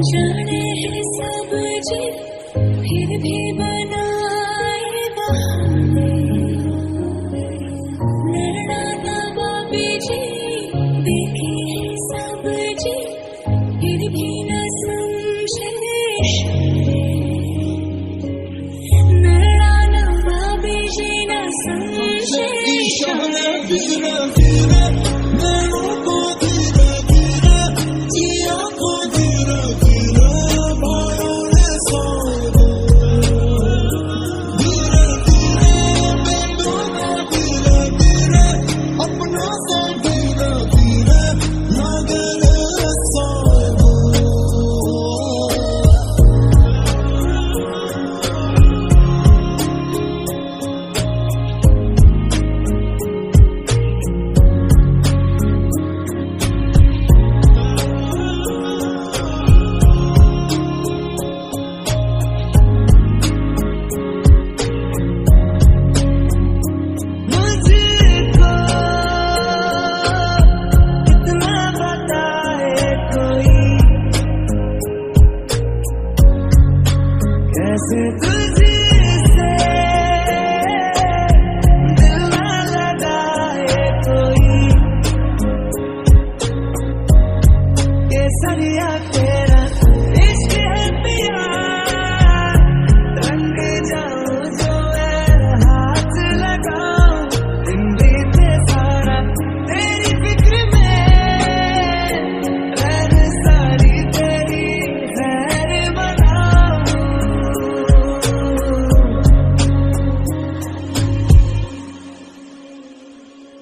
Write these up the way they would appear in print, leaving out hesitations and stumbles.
जाने है सब जी फिर भी बनाए बहाने, लड़ा नवाबी जी देखे है सब जी फिर भी न समझे लड़ा नवाबी जी न समझे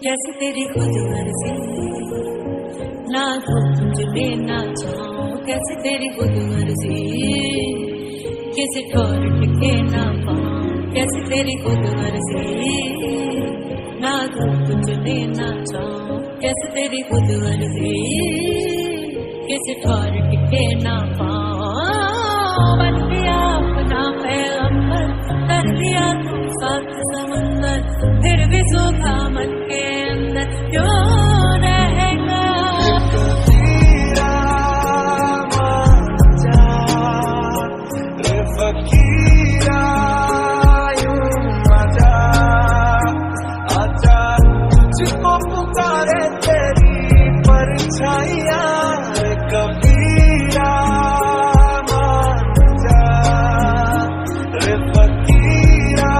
कैसे तेरी खुद मर्जी ना तो तुझे लेना चाहूं, कैसे तेरी खुद मर्जी किसी ठोर टिके ना पाऊं, कैसे तेरी खुद मर्जी ना तो तुझे लेना चाहूं, कैसे तेरी खुद मर्जी किसी ठोर टिके ना पाऊं। बन दिया अपना पैगंबर कर दिया तुम साथ समंदर, फिर भी सूखा मन के अंदर क्यों रहेगा। फकीरा यूं मजा आजा, तुझको पुकारे तेरी परछाइयां कबीरा मान जा रे फकीरा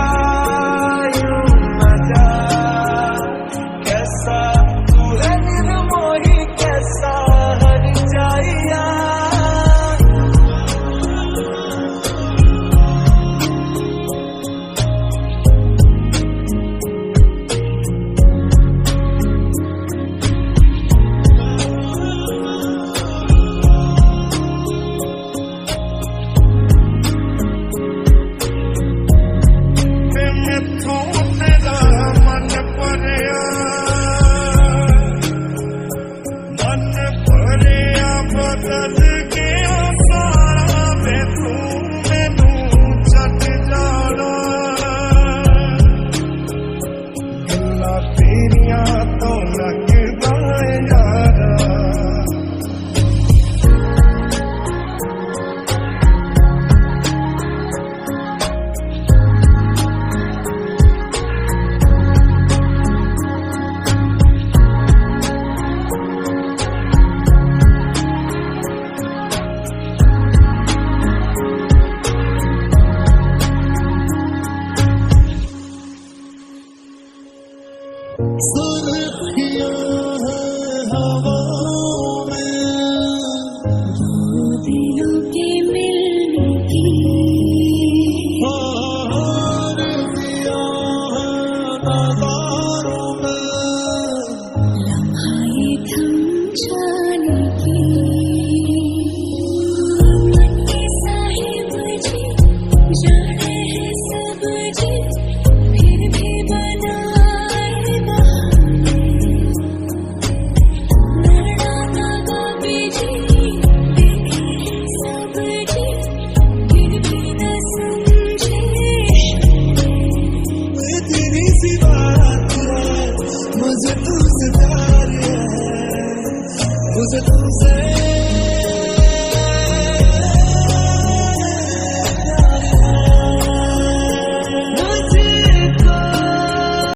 यूं मजा। कैसा तू है निर्मोही कैसा हर जाइया, मुझे तुमसे